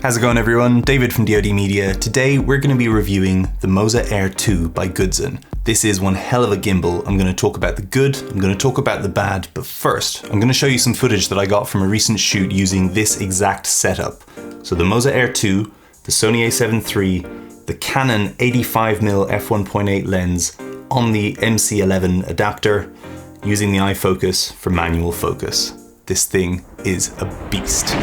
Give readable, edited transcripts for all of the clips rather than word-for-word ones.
How's it going, everyone? David from dodmedia. Today we're going to be reviewing the MOZA Air 2 by Gudsen. This is one hell of a gimbal. I'm going to talk about the good, I'm going to talk about the bad, but first I'm going to show you some footage that I got from a recent shoot using this exact setup. So the MOZA Air 2, the Sony a7 III, the Canon 85mm f1.8 lens on the MC11 adapter, using the iFocus for manual focus. This thing is a beast.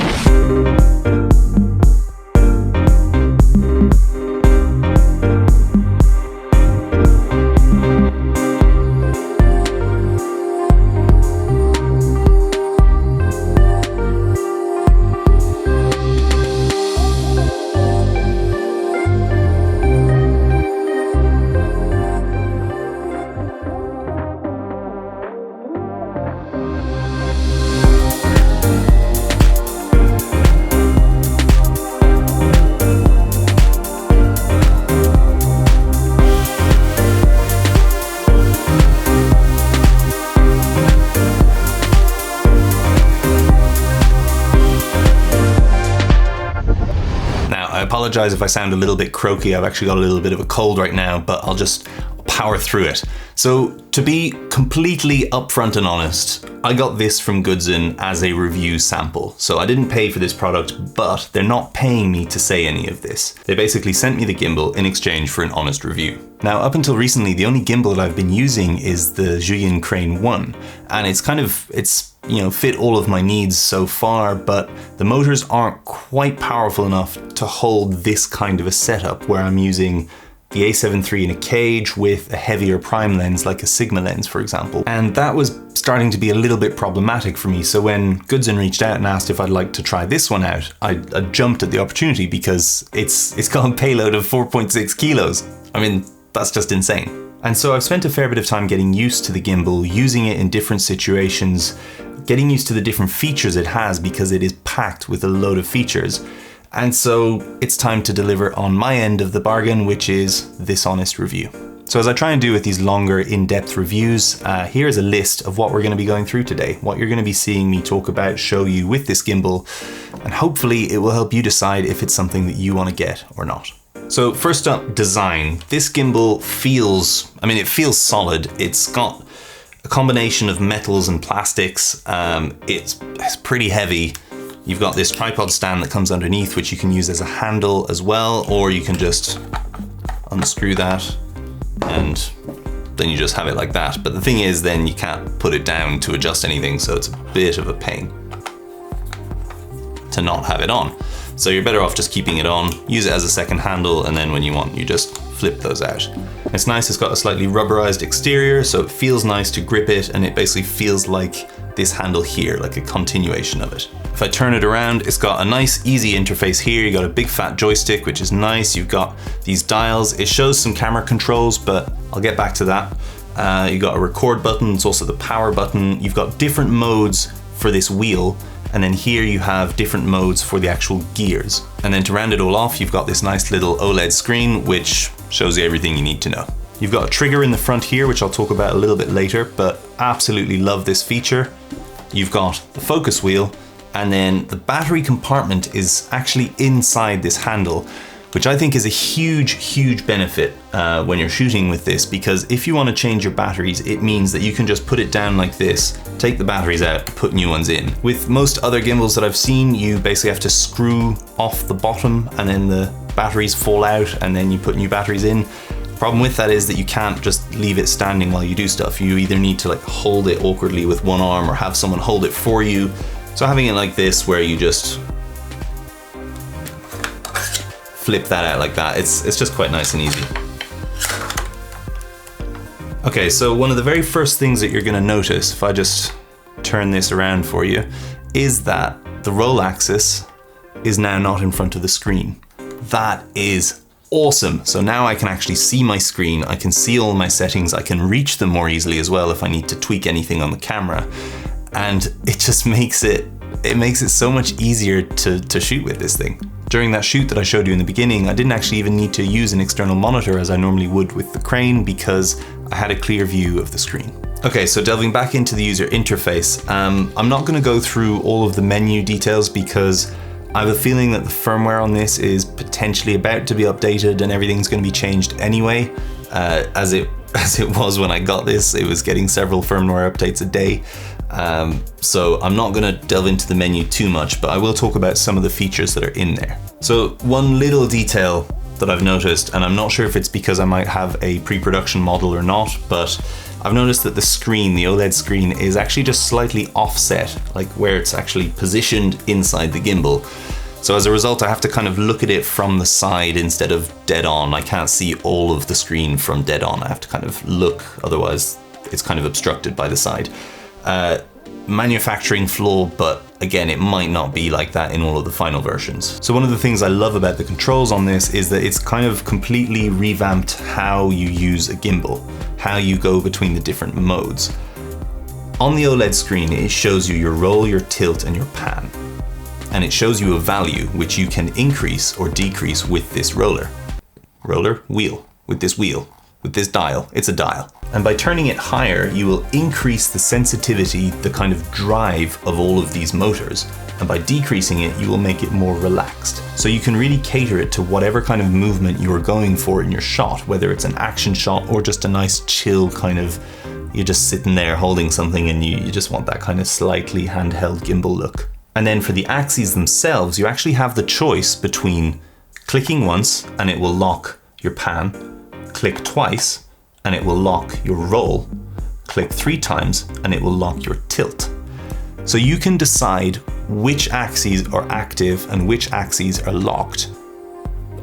I apologize if I sound a little bit croaky. I've actually got a little bit of a cold right now, but I'll just power through it. So to be completely upfront and honest, I got this from Gudsen as a review sample. So I didn't pay for this product, but they're not paying me to say any of this. They basically sent me the gimbal in exchange for an honest review. Now, up until recently, the only gimbal that I've been using is the Zhiyun Crane 1, and it's fit all of my needs so far, but the motors aren't quite powerful enough to hold this kind of a setup where I'm using the a7 III in a cage with a heavier prime lens like a Sigma lens, for example. And that was starting to be a little bit problematic for me. So when Gudsen reached out and asked if I'd like to try this one out, I jumped at the opportunity because it's got a payload of 4.6 kilos. I mean, that's just insane. And so I've spent a fair bit of time getting used to the gimbal, using it in different situations, getting used to the different features it has because it is packed with a load of features. And so it's time to deliver on my end of the bargain, which is this honest review. So as I try and do with these longer in-depth reviews, here's a list of what we're going to be going through today, what you're going to be seeing me talk about, show you with this gimbal, and hopefully it will help you decide if it's something that you want to get or not. So first up, design. This gimbal feels solid. It's got a combination of metals and plastics. It's pretty heavy. You've got this tripod stand that comes underneath, which you can use as a handle as well, or you can just unscrew that and then you just have it like that. But the thing is, then you can't put it down to adjust anything, so it's a bit of a pain to not have it on. So you're better off just keeping it on, use it as a second handle, and then when you want, you just flip those out. It's nice, it's got a slightly rubberized exterior, so it feels nice to grip it, and it basically feels like this handle here, like a continuation of it. If I turn it around, it's got a nice, easy interface here. You got a big fat joystick, which is nice. You've got these dials. It shows some camera controls, but I'll get back to that. You've got a record button, it's also the power button. You've got different modes for this wheel, and then here you have different modes for the actual gears. And then to round it all off, you've got this nice little OLED screen, which shows you everything you need to know. You've got a trigger in the front here, which I'll talk about a little bit later, but absolutely love this feature. You've got the focus wheel, and then the battery compartment is actually inside this handle, which I think is a huge, huge benefit when you're shooting with this, because if you want to change your batteries, it means that you can just put it down like this, take the batteries out, put new ones in. With most other gimbals that I've seen, you basically have to screw off the bottom and then the batteries fall out and then you put new batteries in. Problem with that is that you can't just leave it standing while you do stuff. You either need to like hold it awkwardly with one arm or have someone hold it for you. So having it like this, where you just flip that out like that, it's just quite nice and easy. Okay, so one of the very first things that you're gonna notice, if I just turn this around for you, is that the roll axis is now not in front of the screen. That is awesome. So now I can actually see my screen, I can see all my settings, I can reach them more easily as well if I need to tweak anything on the camera. And it just makes it so much easier to shoot with this thing. During that shoot that I showed you in the beginning, I didn't actually even need to use an external monitor as I normally would with the Crane because I had a clear view of the screen. Okay, so delving back into the user interface, I'm not going to go through all of the menu details because I have a feeling that the firmware on this is potentially about to be updated and everything's going to be changed anyway. As it was when I got this, it was getting several firmware updates a day. So I'm not going to delve into the menu too much, but I will talk about some of the features that are in there. So one little detail that I've noticed, and I'm not sure if it's because I might have a pre-production model or not, but I've noticed that the screen, the OLED screen, is actually just slightly offset, like where it's actually positioned inside the gimbal. So as a result, I have to kind of look at it from the side instead of dead on. I can't see all of the screen from dead on. I have to kind of look, otherwise it's kind of obstructed by the side. Manufacturing flaw, but again, it might not be like that in all of the final versions. So one of the things I love about the controls on this is that it's kind of completely revamped how you use a gimbal, how you go between the different modes. On the OLED screen, it shows you your roll, your tilt, and your pan. And it shows you a value which you can increase or decrease with this wheel, with this dial. It's a dial. And by turning it higher, you will increase the sensitivity, the kind of drive of all of these motors. And by decreasing it, you will make it more relaxed. So you can really cater it to whatever kind of movement you are going for in your shot, whether it's an action shot or just a nice chill kind of, you're just sitting there holding something and you just want that kind of slightly handheld gimbal look. And then for the axes themselves, you actually have the choice between clicking once and it will lock your pan, click twice and it will lock your roll, click 3 times and it will lock your tilt. So you can decide which axes are active and which axes are locked.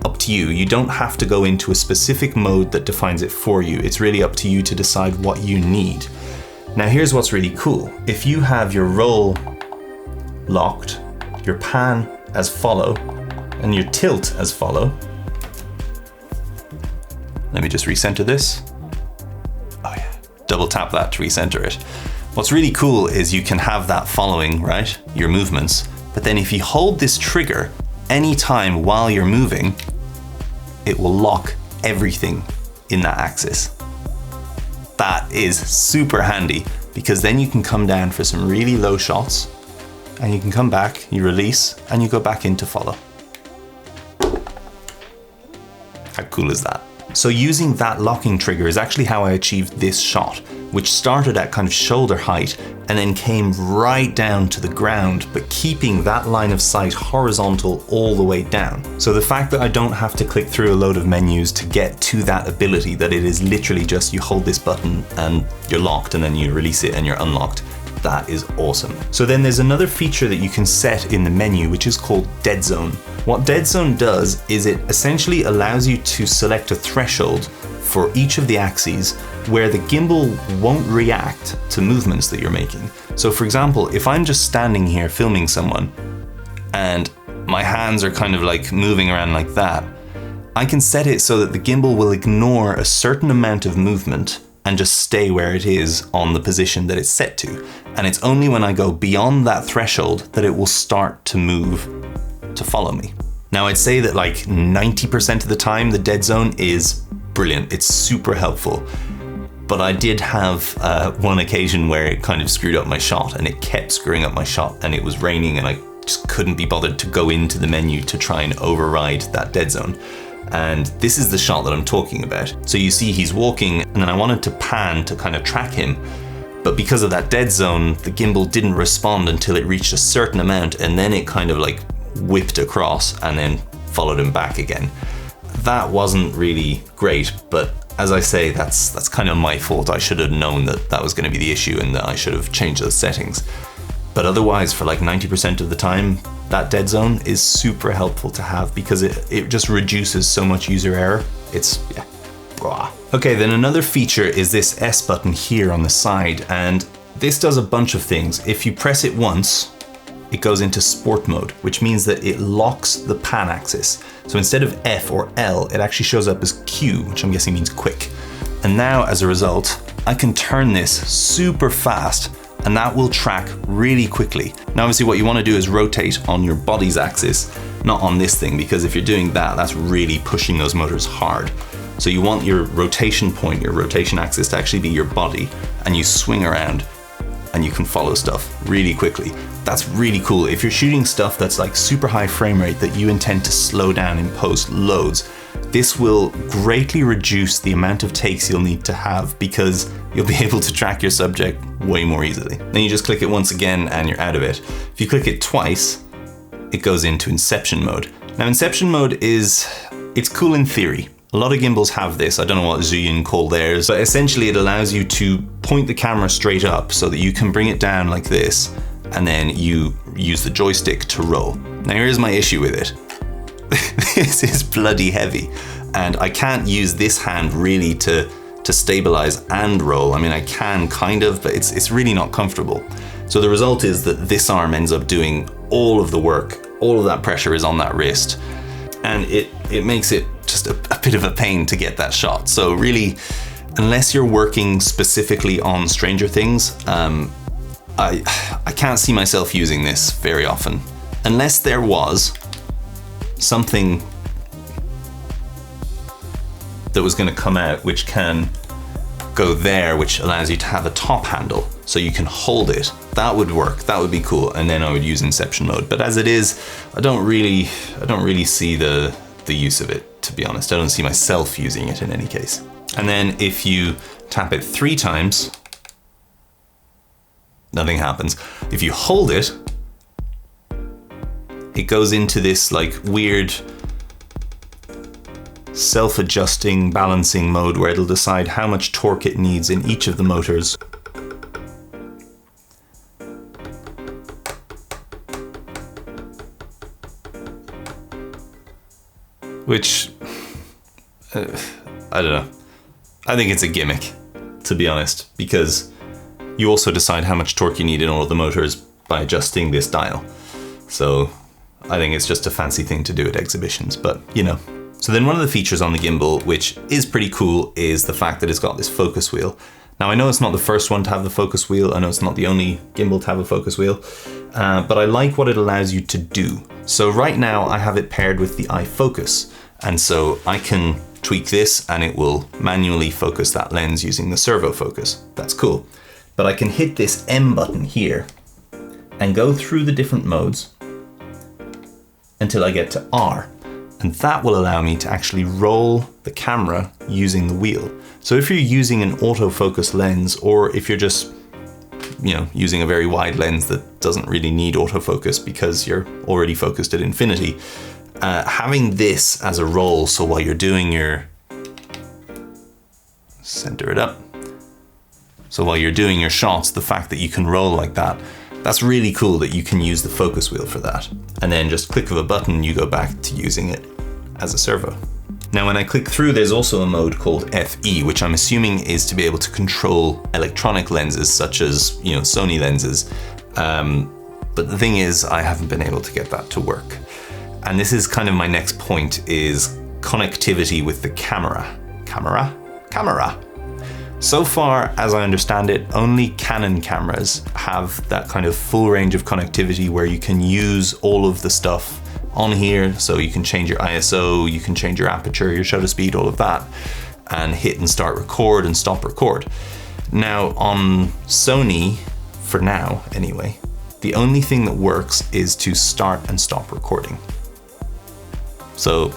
Up to you. You don't have to go into a specific mode that defines it for you. It's really up to you to decide what you need. Now here's what's really cool. If you have your roll locked, your pan as follow, and your tilt as follow. Let me just recenter this. Oh yeah, double tap that to recenter it. What's really cool is you can have that following, right, your movements, but then if you hold this trigger anytime while you're moving, it will lock everything in that axis. That is super handy because then you can come down for some really low shots and you can come back, you release, and you go back into follow. How cool is that? So using that locking trigger is actually how I achieved this shot, which started at kind of shoulder height and then came right down to the ground, but keeping that line of sight horizontal all the way down. So the fact that I don't have to click through a load of menus to get to that ability, that it is literally just you hold this button and you're locked and then you release it and you're unlocked, that is awesome. So then there's another feature that you can set in the menu, which is called Dead Zone. What Dead Zone does is it essentially allows you to select a threshold for each of the axes where the gimbal won't react to movements that you're making. So for example, if I'm just standing here filming someone and my hands are kind of like moving around like that, I can set it so that the gimbal will ignore a certain amount of movement and just stay where it is on the position that it's set to. And it's only when I go beyond that threshold that it will start to move to follow me. Now I'd say that like 90% of the time the dead zone is brilliant, it's super helpful. But I did have one occasion where it kind of screwed up my shot and it kept screwing up my shot and it was raining and I just couldn't be bothered to go into the menu to try and override that dead zone. And this is the shot that I'm talking about. So you see he's walking and then I wanted to pan to kind of track him. But because of that dead zone, the gimbal didn't respond until it reached a certain amount and then it kind of like whipped across and then followed him back again. That wasn't really great, but as I say, that's kind of my fault. I should have known that that was going to be the issue and that I should have changed those settings. But otherwise, for like 90% of the time, that dead zone is super helpful to have because it just reduces so much user error. It's, yeah. Blah. Okay, then another feature is this S button here on the side, and this does a bunch of things. If you press it once, it goes into sport mode, which means that it locks the pan axis. So instead of F or L, it actually shows up as Q, which I'm guessing means quick. And now as a result, I can turn this super fast and that will track really quickly. Now obviously what you want to do is rotate on your body's axis, not on this thing, because if you're doing that, that's really pushing those motors hard. So you want your rotation point, your rotation axis to actually be your body, and you swing around and you can follow stuff really quickly. That's really cool. If you're shooting stuff that's like super high frame rate that you intend to slow down in post loads, this will greatly reduce the amount of takes you'll need to have because you'll be able to track your subject way more easily. Then you just click it once again and you're out of it. If you click it twice, it goes into inception mode. Now inception mode it's cool in theory. A lot of gimbals have this. I don't know what Zhiyun call theirs, but essentially it allows you to point the camera straight up so that you can bring it down like this, and then you use the joystick to roll. Now here's my issue with it. This is bloody heavy, and I can't use this hand really to stabilize and roll. I mean, I can kind of, but it's really not comfortable. So the result is that this arm ends up doing all of the work. All of that pressure is on that wrist, and it makes it just a bit of a pain to get that shot. So really, unless you're working specifically on Stranger Things, I can't see myself using this very often. Unless there was something that was going to come out which can go there, which allows you to have a top handle so you can hold it. That would work, that would be cool, and then I would use inception mode. But as it is, I don't really see the use of it, to be honest. I don't see myself using it in any case. And then if you tap it 3 times, nothing happens. If you hold it, it goes into this like weird self-adjusting balancing mode where it'll decide how much torque it needs in each of the motors. Which, I don't know. I think it's a gimmick, to be honest, because you also decide how much torque you need in all of the motors by adjusting this dial. So I think it's just a fancy thing to do at exhibitions, but you know. So then one of the features on the gimbal, which is pretty cool, is the fact that it's got this focus wheel. Now I know it's not the first one to have the focus wheel, I know it's not the only gimbal to have a focus wheel, but I like what it allows you to do. So right now I have it paired with the iFocus, and so I can tweak this and it will manually focus that lens using the servo focus. That's cool. But I can hit this M button here and go through the different modes until I get to R. And that will allow me to actually roll the camera using the wheel. So if you're using an autofocus lens, or if you're just, you know, using a very wide lens that doesn't really need autofocus because you're already focused at infinity, having this as a roll, so while you're doing your, center it up. So while you're doing your shots, the fact that you can roll like that, that's really cool that you can use the focus wheel for that. And then just click of a button, you go back to using it as a servo. Now when I click through, there's also a mode called FE, which I'm assuming is to be able to control electronic lenses such as, you know, Sony lenses. But the thing is, I haven't been able to get that to work. And this is kind of my next point, is connectivity with the camera. Camera? So far, as I understand it, only Canon cameras have that kind of full range of connectivity where you can use all of the stuff on here. So you can change your ISO, you can change your aperture, your shutter speed, all of that, and hit and start record and stop record. Now on Sony, for now anyway, the only thing that works is to start and stop recording. So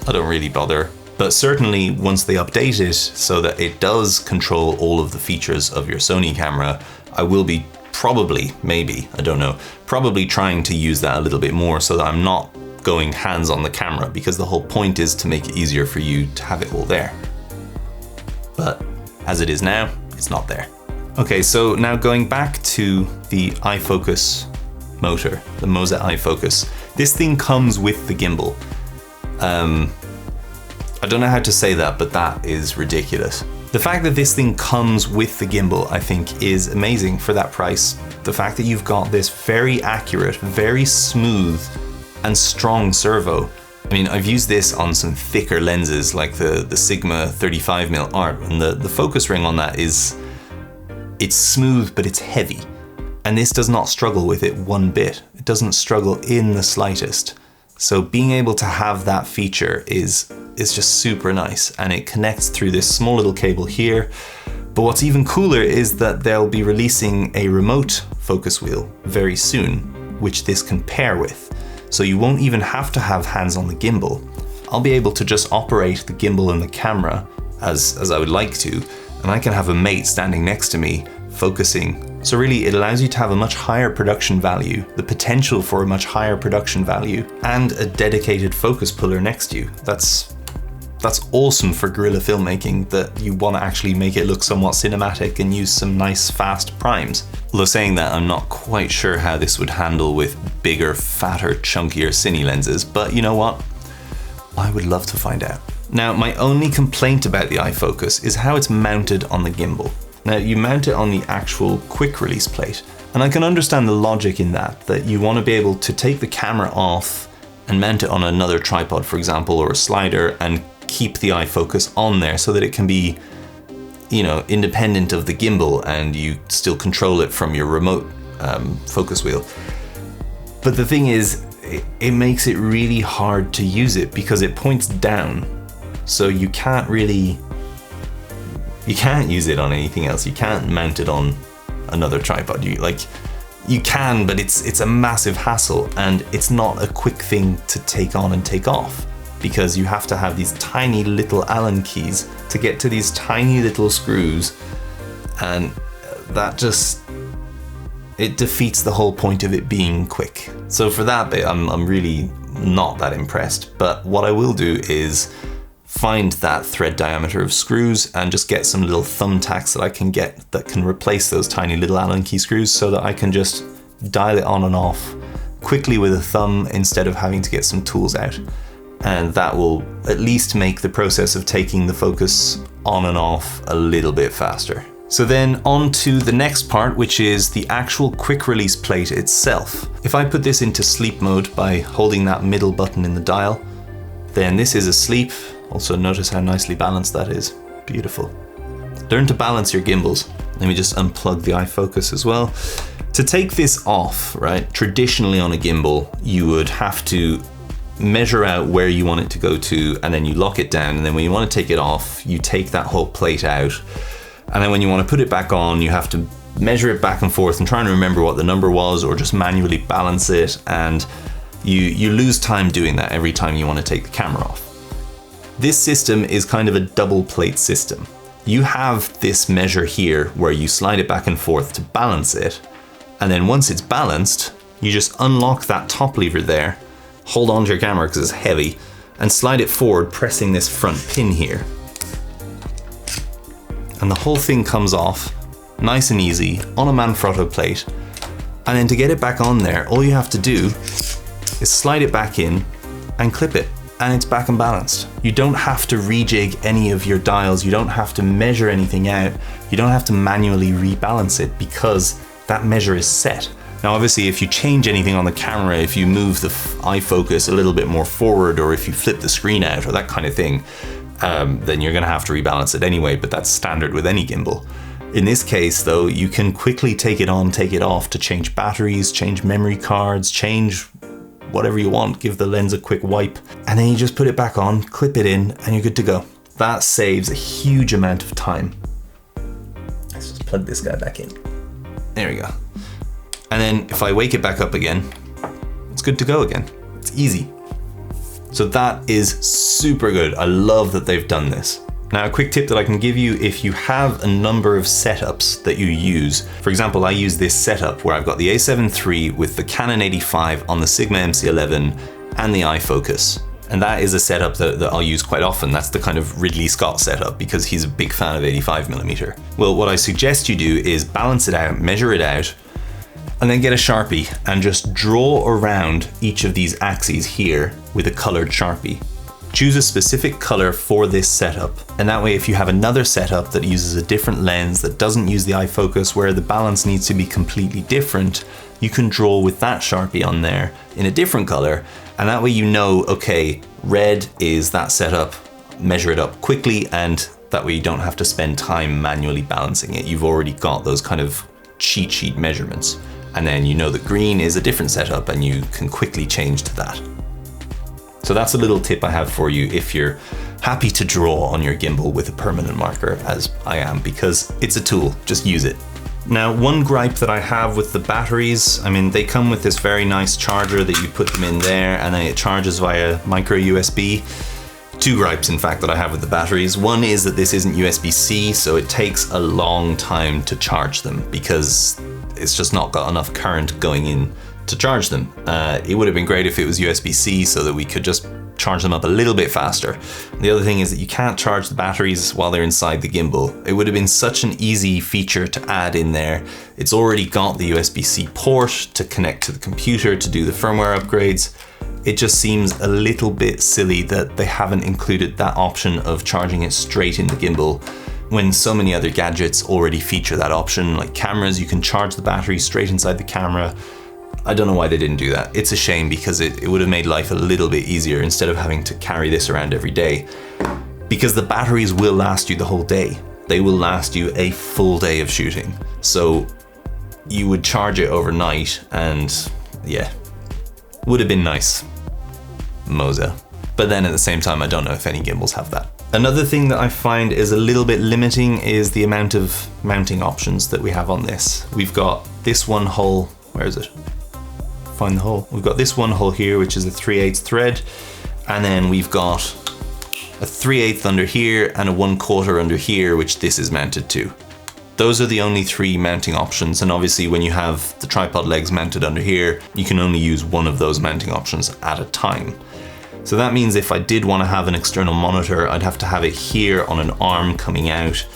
I don't really bother. But certainly once they update it so that it does control all of the features of your Sony camera, I will be probably, maybe, I don't know, probably trying to use that a little bit more so that I'm not going hands on the camera, because the whole point is to make it easier for you to have it all there. But as it is now, it's not there. Okay, so now going back to the iFocus motor, the MOZA iFocus, this thing comes with the gimbal. I don't know how to say that, but that is ridiculous. The fact that this thing comes with the gimbal, I think, is amazing for that price. The fact that you've got this very accurate, very smooth and strong servo. I mean, I've used this on some thicker lenses like the Sigma 35mm ART, and the focus ring on that it's smooth, but it's heavy. And this does not struggle with it one bit. It doesn't struggle in the slightest. So being able to have that feature is just super nice, and it connects through this small little cable here. But what's even cooler is that they'll be releasing a remote focus wheel very soon, which this can pair with. So you won't even have to have hands on the gimbal. I'll be able to just operate the gimbal and the camera as I would like to, and I can have a mate standing next to me focusing. So really it allows you to have a much higher production value, the potential for a much higher production value, and a dedicated focus puller next to you. That's awesome for guerrilla filmmaking, that you want to actually make it look somewhat cinematic and use some nice fast primes. Although saying that, I'm not quite sure how this would handle with bigger, fatter, chunkier cine lenses, but you know what? I would love to find out. Now, my only complaint about the iFocus is how it's mounted on the gimbal. Now, you mount it on the actual quick release plate, and I can understand the logic in that you want to be able to take the camera off and mount it on another tripod, for example, or a slider, and keep the iFocus on there so that it can be, you know, independent of the gimbal and you still control it from your remote focus wheel. But the thing is, it makes it really hard to use it because it points down. So you can't use it on anything else. You can't mount it on another tripod. You can, but it's a massive hassle, and it's not a quick thing to take on and take off, because you have to have these tiny little Allen keys to get to these tiny little screws, and that just, it defeats the whole point of it being quick. So for that bit, I'm really not that impressed. But what I will do is find that thread diameter of screws and just get some little thumbtacks that I can get that can replace those tiny little Allen key screws, so that I can just dial it on and off quickly with a thumb instead of having to get some tools out. And that will at least make the process of taking the focus on and off a little bit faster. So then on to the next part, which is the actual quick release plate itself. If I put this into sleep mode by holding that middle button in the dial, then this is asleep. Also notice how nicely balanced that is. Beautiful. Learn to balance your gimbals. Let me just unplug the iFocus as well. To take this off, right, traditionally on a gimbal, you would have to measure out where you want it to go to, and then you lock it down, and then when you want to take it off, you take that whole plate out, and then when you want to put it back on, you have to measure it back and forth and try and remember what the number was, or just manually balance it, and you lose time doing that every time you want to take the camera off. This system is kind of a double plate system. You have this measure here where you slide it back and forth to balance it, and then once it's balanced, you just unlock that top lever there, hold on to your camera because it's heavy, and slide it forward, pressing this front pin here. And the whole thing comes off nice and easy on a Manfrotto plate. And then to get it back on there, all you have to do is slide it back in and clip it, and it's back and balanced. You don't have to rejig any of your dials, you don't have to measure anything out, you don't have to manually rebalance it because that measure is set. Now obviously if you change anything on the camera, if you move the iFocus a little bit more forward, or if you flip the screen out or that kind of thing, then you're gonna have to rebalance it anyway, but that's standard with any gimbal. In this case though, you can quickly take it on, take it off to change batteries, change memory cards, change whatever you want, give the lens a quick wipe, and then you just put it back on, clip it in, and you're good to go. That saves a huge amount of time. Let's just plug this guy back in. There we go. And then if I wake it back up again, it's good to go again. It's easy. So that is super good. I love that they've done this. Now, a quick tip that I can give you if you have a number of setups that you use. For example, I use this setup where I've got the A7 III with the Canon 85 on the Sigma MC11 and the iFocus. And that is a setup that I'll use quite often. That's the kind of Ridley Scott setup because he's a big fan of 85mm. Well, what I suggest you do is balance it out, measure it out, and then get a Sharpie and just draw around each of these axes here with a colored Sharpie. Choose a specific color for this setup, and that way if you have another setup that uses a different lens that doesn't use the iFocus, where the balance needs to be completely different, you can draw with that Sharpie on there in a different color, and that way you know, okay, red is that setup, measure it up quickly, and that way you don't have to spend time manually balancing it. You've already got those kind of cheat sheet measurements. And then you know that green is a different setup and you can quickly change to that. So that's a little tip I have for you if you're happy to draw on your gimbal with a permanent marker, as I am, because it's a tool, just use it. Now, one gripe that I have with the batteries, I mean, they come with this very nice charger that you put them in there and then it charges via micro USB. Two gripes, in fact, that I have with the batteries. One is that this isn't USB-C, so it takes a long time to charge them because it's just not got enough current going in to charge them. It would have been great if it was USB-C so that we could just charge them up a little bit faster. The other thing is that you can't charge the batteries while they're inside the gimbal. It would have been such an easy feature to add in there. It's already got the USB-C port to connect to the computer to do the firmware upgrades. It just seems a little bit silly that they haven't included that option of charging it straight in the gimbal when so many other gadgets already feature that option. Like cameras, you can charge the battery straight inside the camera. I don't know why they didn't do that. It's a shame because it would have made life a little bit easier instead of having to carry this around every day. Because the batteries will last you the whole day. They will last you a full day of shooting. So you would charge it overnight and yeah, would have been nice. MOZA. But then at the same time, I don't know if any gimbals have that. Another thing that I find is a little bit limiting is the amount of mounting options that we have on this. We've got this one hole, where is it? Find the hole. We've got this one hole here, which is a 3/8 thread. And then we've got a 3/8 under here and a 1/4 under here, which this is mounted to. Those are the only three mounting options. And obviously when you have the tripod legs mounted under here, you can only use one of those mounting options at a time. So that means if I did want to have an external monitor, I'd have to have it here on an arm coming out.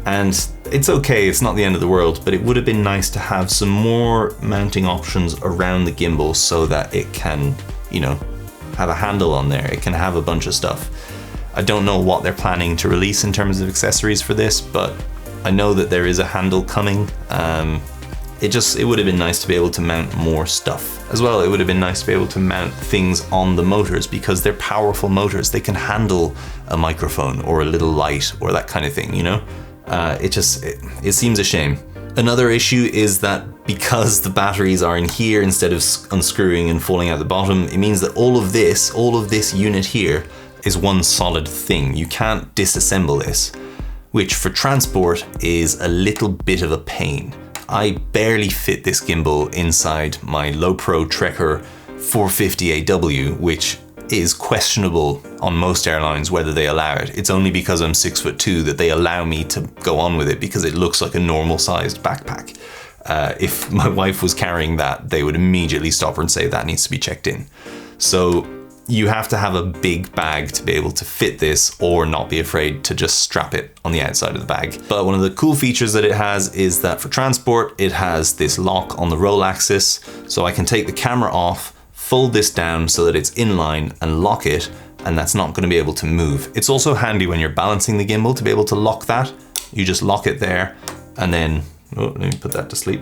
And it's okay, it's not the end of the world, but it would have been nice to have some more mounting options around the gimbal so that it can, you know, have a handle on there. It can have a bunch of stuff. I don't know what they're planning to release in terms of accessories for this, but I know that there is a handle coming. It would have been nice to be able to mount more stuff. As well, it would have been nice to be able to mount things on the motors because they're powerful motors. They can handle a microphone or a little light or that kind of thing, you know? It seems a shame. Another issue is that because the batteries are in here instead of unscrewing and falling out the bottom, it means that all of this unit here is one solid thing. You can't disassemble this, which for transport is a little bit of a pain. I barely fit this gimbal inside my Lowepro Trekker 450AW, which is questionable on most airlines whether they allow it. It's only because I'm 6'2" that they allow me to go on with it because it looks like a normal sized backpack. If my wife was carrying that, they would immediately stop her and say that needs to be checked in. So you have to have a big bag to be able to fit this or not be afraid to just strap it on the outside of the bag. But one of the cool features that it has is that for transport, it has this lock on the roll axis. So I can take the camera off, fold this down so that it's in line and lock it, and that's not going to be able to move. It's also handy when you're balancing the gimbal to be able to lock that. You just lock it there and then, oh, let me put that to sleep.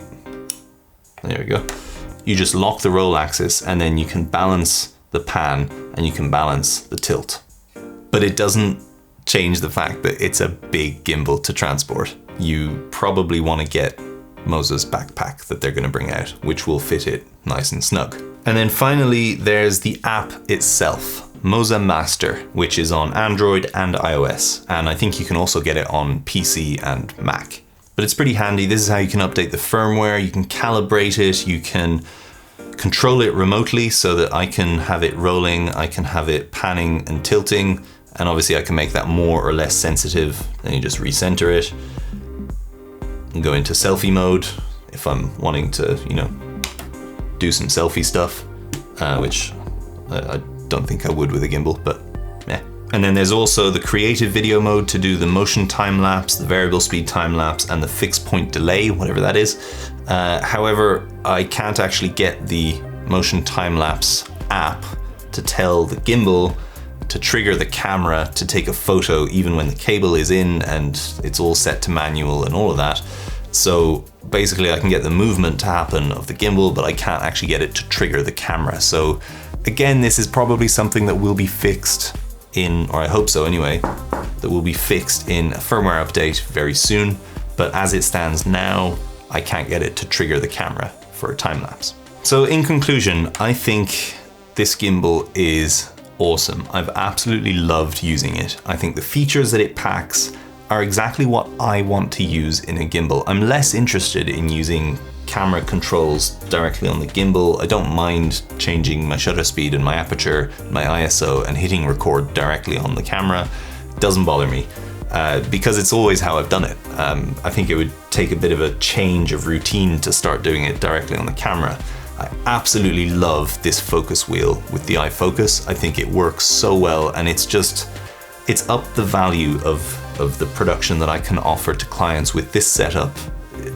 There we go. You just lock the roll axis and then you can balance the pan and you can balance the tilt. But it doesn't change the fact that it's a big gimbal to transport. You probably want to get MOZA's backpack that they're going to bring out, which will fit it nice and snug. And then finally, there's the app itself, MOZA Master, which is on Android and iOS. And I think you can also get it on PC and Mac. But it's pretty handy. This is how you can update the firmware. You can calibrate it. You can control it remotely so that I can have it rolling. I can have it panning and tilting. And obviously I can make that more or less sensitive. Then you just recenter it and go into selfie mode if I'm wanting to, you know, do some selfie stuff, which I don't think I would with a gimbal, but yeah. And then there's also the creative video mode to do the motion time lapse, the variable speed time lapse, and the fixed point delay, whatever that is. However, I can't actually get the motion time lapse app to tell the gimbal to trigger the camera to take a photo even when the cable is in and it's all set to manual and all of that. So basically I can get the movement to happen of the gimbal, but I can't actually get it to trigger the camera. So again, this is probably something that will be fixed in, or I hope so anyway, that will be fixed in a firmware update very soon. But as it stands now, I can't get it to trigger the camera for a time lapse. So in conclusion, I think this gimbal is awesome. I've absolutely loved using it. I think the features that it packs are exactly what I want to use in a gimbal. I'm less interested in using camera controls directly on the gimbal. I don't mind changing my shutter speed and my aperture, my ISO, and hitting record directly on the camera. Doesn't bother me because it's always how I've done it. I think it would take a bit of a change of routine to start doing it directly on the camera. I absolutely love this focus wheel with the iFocus. I think it works so well, and it's upped the value of the production that I can offer to clients with this setup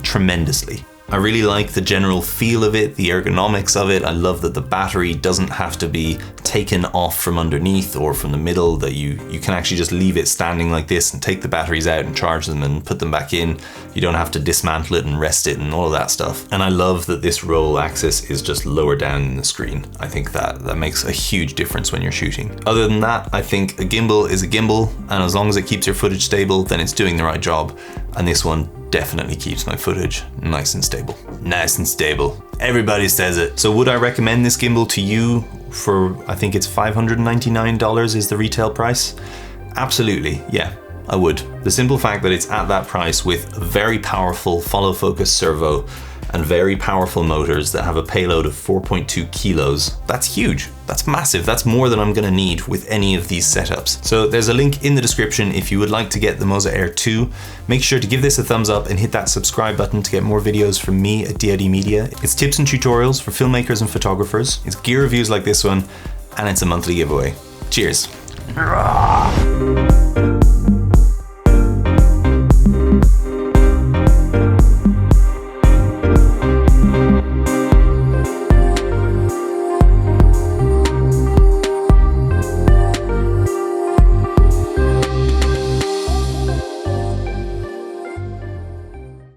tremendously. I really like the general feel of it, the ergonomics of it. I love that the battery doesn't have to be taken off from underneath or from the middle, that you can actually just leave it standing like this and take the batteries out and charge them and put them back in. You don't have to dismantle it and rest it and all of that stuff. And I love that this roll axis is just lower down in the screen. I think that makes a huge difference when you're shooting. Other than that, I think a gimbal is a gimbal, and as long as it keeps your footage stable, then it's doing the right job. And this one definitely keeps my footage nice and stable. Nice and stable. Everybody says it. So would I recommend this gimbal to you for, I think it's $599 is the retail price? Absolutely, yeah, I would. The simple fact that it's at that price with a very powerful follow focus servo and very powerful motors that have a payload of 4.2 kilos, that's huge. That's massive. That's more than I'm gonna need with any of these setups. So there's a link in the description if you would like to get the MOZA Air 2. Make sure to give this a thumbs up and hit that subscribe button to get more videos from me at dodmedia. It's tips and tutorials for filmmakers and photographers. It's gear reviews like this one, and it's a monthly giveaway. Cheers.